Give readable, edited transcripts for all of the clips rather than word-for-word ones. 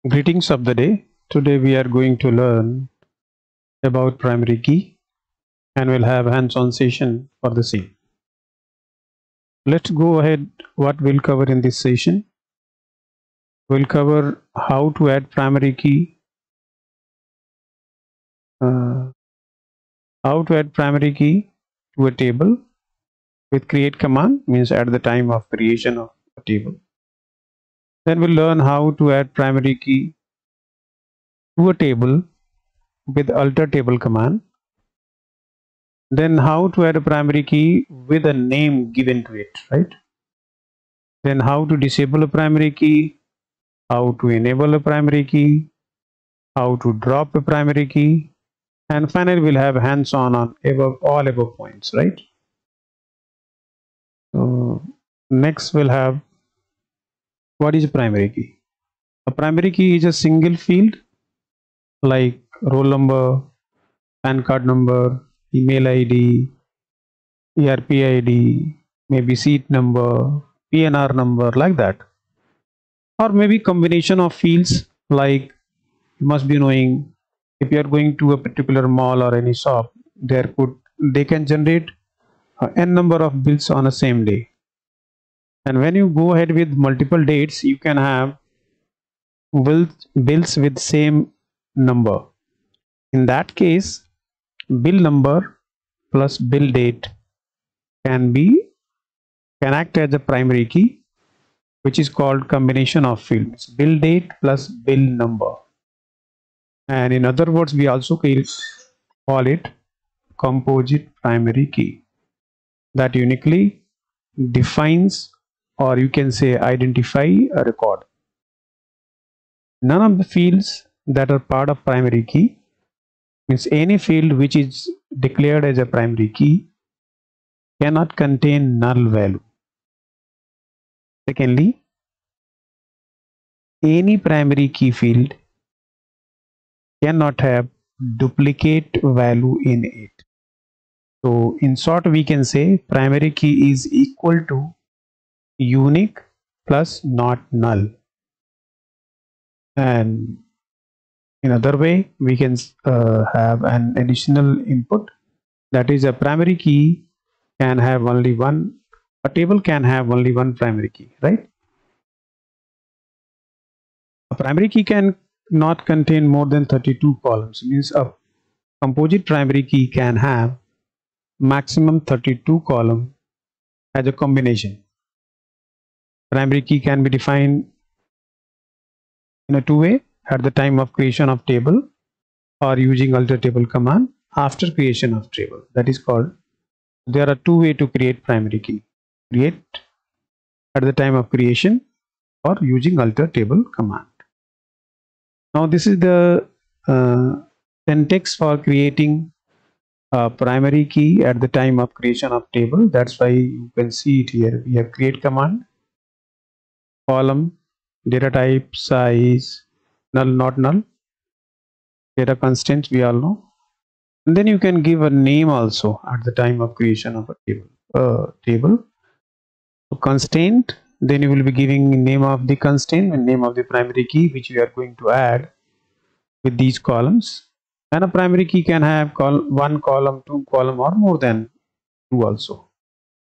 Greetings of the day. Today we are going to learn about primary key and we'll have hands-on session for the same. Let's go ahead. What we'll cover in this session. We'll cover how to add primary key, uh, to a table with create command, means at the time of creation of a table. Then we'll learn how to add primary key to a table with alter table command. Then how to add a primary key with a name given to it, right? Then how to disable a primary key, how to enable a primary key, how to drop a primary key, and finally we'll have hands-on on all above points, right? So next we'll have what is a primary key. A primary key is a single field like roll number, PAN card number, email ID, ERP ID, maybe seat number, PNR number, like that. Or maybe combination of fields, like you must be knowing if you are going to a particular mall or any shop, they can generate n number of bills on a same day. And when you go ahead with multiple dates, you can have bills with same number. In that case, bill number plus bill date can act as a primary key, which is called combination of fields, bill date plus bill number. And in other words, we also call it composite primary key that uniquely defines, or you can say identify, a record. None of the fields that are part of primary key, means any field which is declared as a primary key, cannot contain null value. Secondly, any primary key field cannot have duplicate value in it. So in short, we can say primary key is equal to unique plus not null. And in other way, we can have an additional input, that is a primary key can have only one, a table can have only one primary key, right? A primary key can not contain more than 32 columns, means a composite primary key can have maximum 32 columns as a combination. Primary key can be defined in a two-way, at the time of creation of table or using alter table command after creation of table. That is called, there are two ways to create primary key: create at the time of creation or using alter table command. Now this is the syntax for creating a primary key at the time of creation of table. That's why you can see it here. We have create command, column, data type, size, null, not null, data constants, we all know. And then you can give a name also at the time of creation of a table. So constraint, then you will be giving name of the constraint and name of the primary key which we are going to add with these columns. And a primary key can have one column, two column, or more than two also,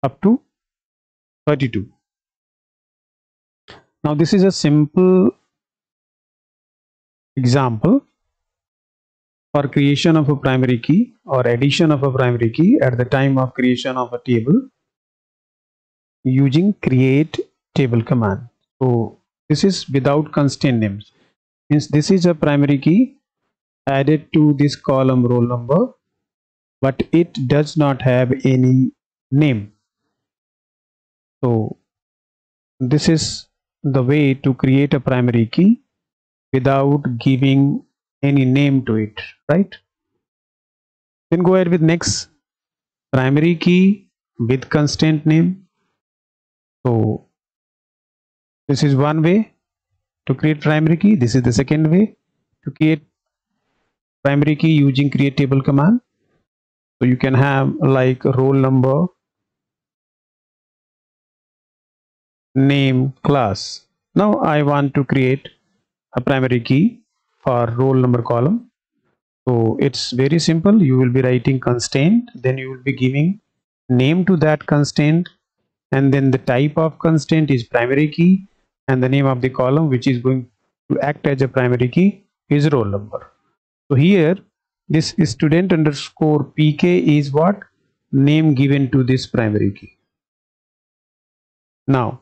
up to 32. Now this is a simple example for creation of a primary key or addition of a primary key at the time of creation of a table using create table command. So this is without constraint names, means this is a primary key added to this column roll number, but it does not have any name. So this is the way to create a primary key without giving any name to it, right? Then go ahead with next, primary key with constraint name. So this is one way to create primary key. This is the second way to create primary key using create table command. So you can have like roll number, name, class. Now I want to create a primary key for roll number column. So it's very simple. You will be writing constraint, then you will be giving name to that constraint, and then the type of constraint is primary key, and the name of the column which is going to act as a primary key is roll number. So here this student underscore pk is what? Name given to this primary key. Now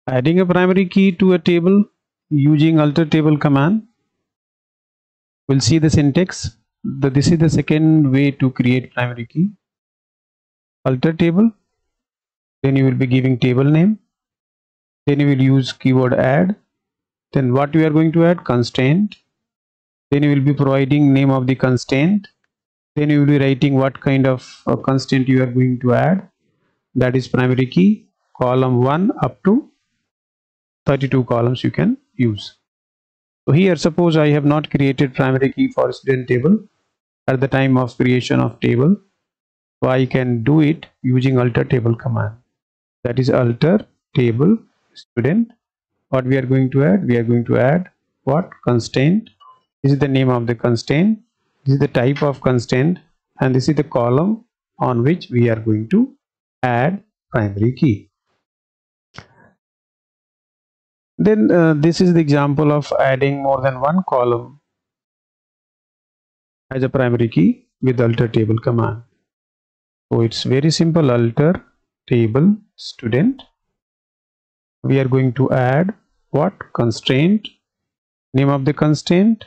adding a primary key to a table using alter table command, we'll see the syntax. This is the second way to create primary key. Alter table, then you will be giving table name, then you will use keyword add, then what you are going to add? Constraint, then you will be providing name of the constraint, then you will be writing what kind of constraint you are going to add, that is primary key, column 1 up to 32 columns you can use. So here suppose I have not created primary key for student table at the time of creation of table, so I can do it using alter table command, that is alter table student. What we are going to add? We are going to add what? Constraint. This is the name of the constraint, this is the type of constraint, and this is the column on which we are going to add primary key. Then this is the example of adding more than one column as a primary key with alter table command. So it's very simple. Alter table student, we are going to add what? Constraint, name of the constraint,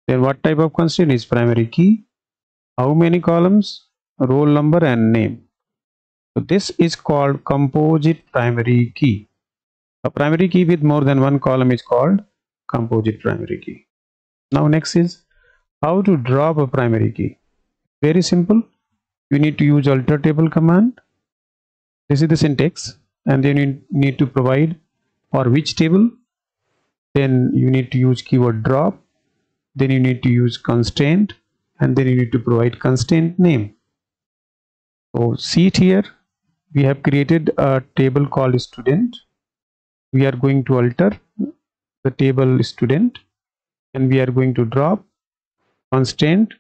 then what type of constraint is primary key, how many columns, roll number and name. So this is called composite primary key. A primary key with more than one column is called composite primary key. Now next is how to drop a primary key. Very simple. You need to use alter table command. This is the syntax, and then you need to provide for which table, then you need to use keyword drop, then you need to use constraint, and then you need to provide constraint name. So see it here, we have created a table called student. We are going to alter the table student, and we are going to drop constraint.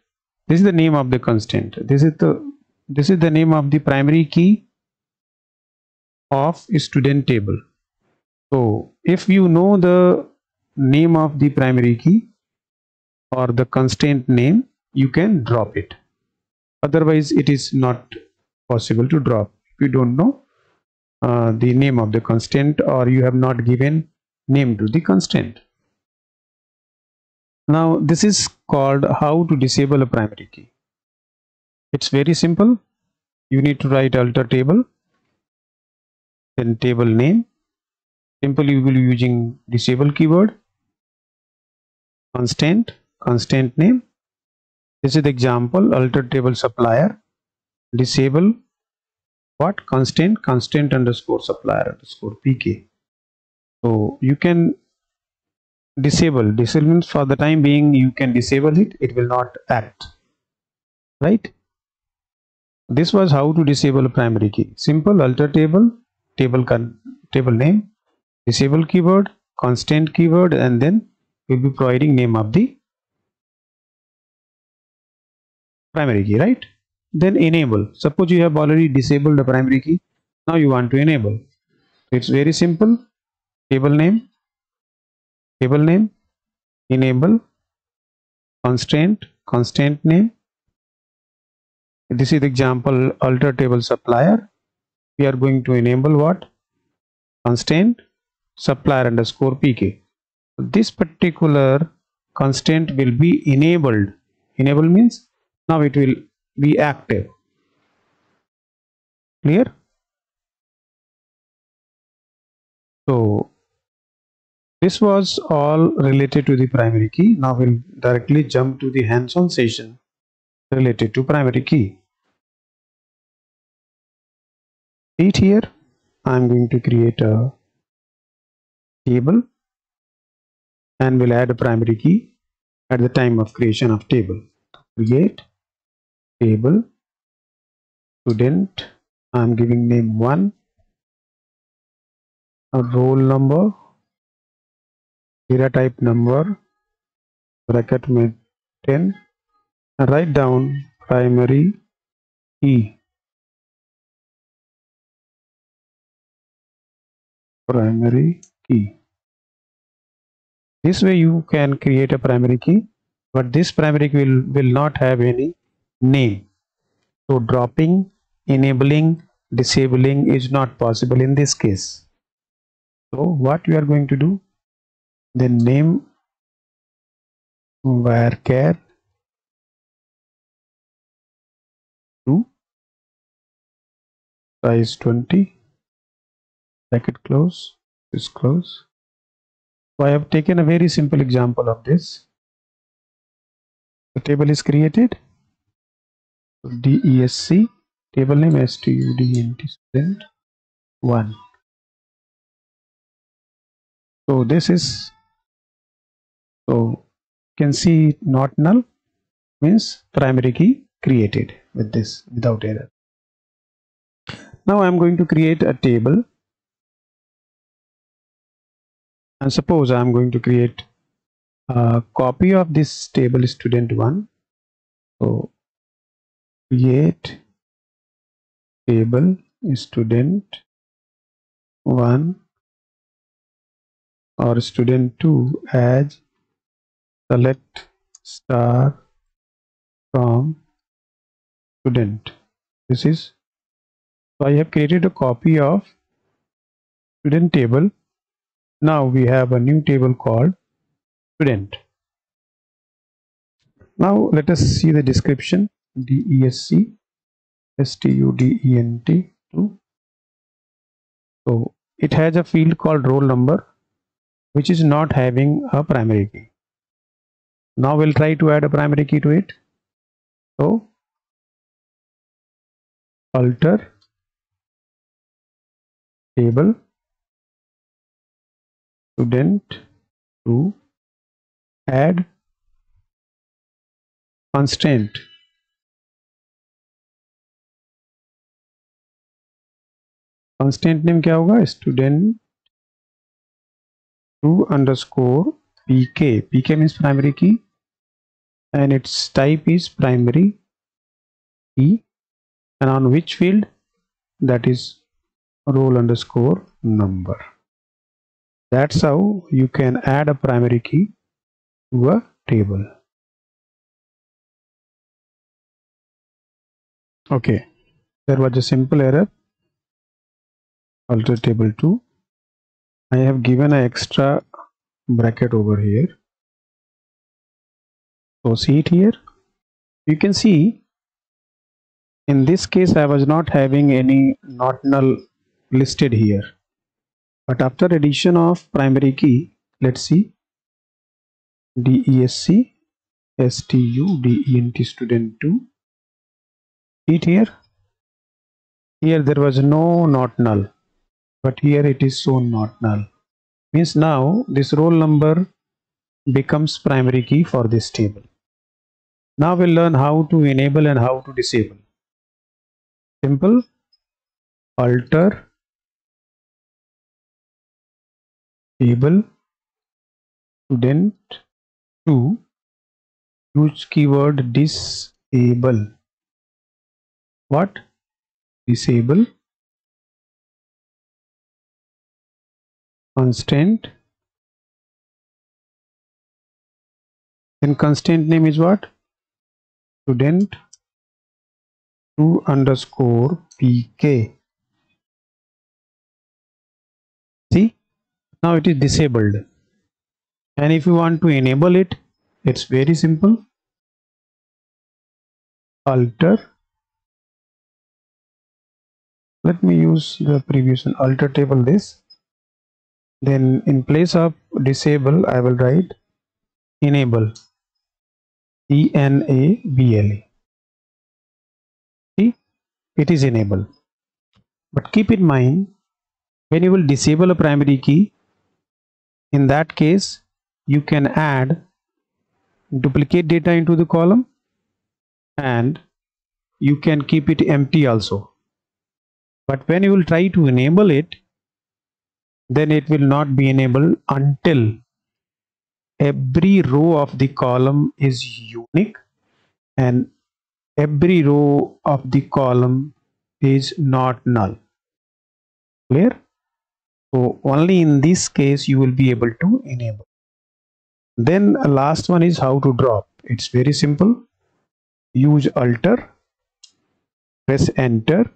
This is the name of the constraint. This is the name of the primary key of student table. So if you know the name of the primary key or the constraint name, you can drop it. Otherwise it is not possible to drop if you don't know the name of the constraint, or you have not given name to the constraint. Now this is called how to disable a primary key. It's very simple. You need to write alter table, then table name. Simply you will be using disable keyword, constraint name. This is the example, alter table supplier, disable what? Constraint underscore supplier underscore pk. So you can disable means for the time being you can disable it, it will not act, right? This was how to disable a primary key. Simple. Alter table, table name, disable keyword, constraint keyword, and then we'll be providing name of the primary key, right? Then enable. Suppose you have already disabled the primary key, now you want to enable. It's very simple. Table name, enable, constraint name. This is the example, alter table supplier. We are going to enable what? Constraint supplier underscore pk. This particular constraint will be enabled. Enable means now it will be active. Clear? So this was all related to the primary key. Now we'll directly jump to the hands-on session related to primary key. See it here, I'm going to create a table and will add a primary key at the time of creation of table. Create table student, I'm giving name 1, a roll number data type number, bracket में 10, and write down primary key. Primary key. This way you can create a primary key, but this primary key will not have any name. So dropping, enabling, disabling is not possible in this case. So what we are going to do, then name varchar 2 size 20, bracket close, this close. So I have taken a very simple example of this. The table is created. DESC, table name student student 1. So this is, so you can see not null means primary key created with this without error. Now I am going to create a table, and suppose I am going to create a copy of this table student1. So create table student1 or student2 as select star from student. This is, so I have created a copy of student table. Now we have a new table called student. Now let us see the description. DESC student 2. So it has a field called roll number, which is not having a primary key. Now we'll try to add a primary key to it. So alter table student to add constraint. Constraint name क्या होगा? Student 2 underscore pk. Pk means primary key, and its type is primary key, and on which field? That is roll underscore number. That's how you can add a primary key to a table. Okay, there was a simple error. Alter table 2. I have given an extra bracket over here. So see it here. You can see in this case I was not having any not null listed here. But after addition of primary key, let's see, DESC student student 2. See it here. Here there was no not null, but here it is shown not null. Means now this roll number becomes primary key for this table. Now we'll learn how to enable and how to disable. Simple. Alter table student 2, use keyword disable. What? Disable constraint. Then constraint name is what? Student 2 underscore pk. See, now it is disabled. And if you want to enable it, it's very simple. Alter. Let me use the previous one. Alter table this. Then in place of disable, I will write enable. ENABLE. See, it is enable. But keep in mind, when you will disable a primary key, in that case, you can add duplicate data into the column, and you can keep it empty also. But when you will try to enable it, then it will not be enabled until every row of the column is unique and every row of the column is not null. Clear? So only in this case you will be able to enable. Then last one is how to drop. It's very simple. Use Alter, press enter,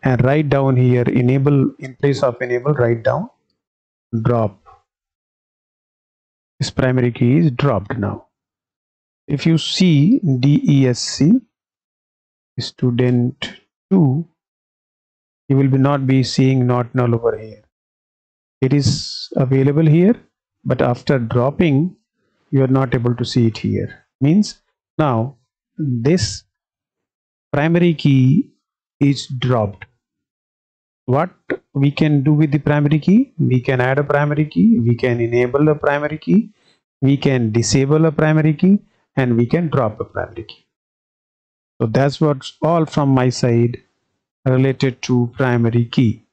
and write down here enable. In place of enable, write down drop. This primary key is dropped now. If you see DESC student 2, you will not be seeing not null over here. It is available here, but after dropping you are not able to see it here. Means now this primary key is dropped. What we can do with the primary key? We can add a primary key, we can enable a primary key, we can disable a primary key, and we can drop a primary key. So that's what's all from my side related to primary key.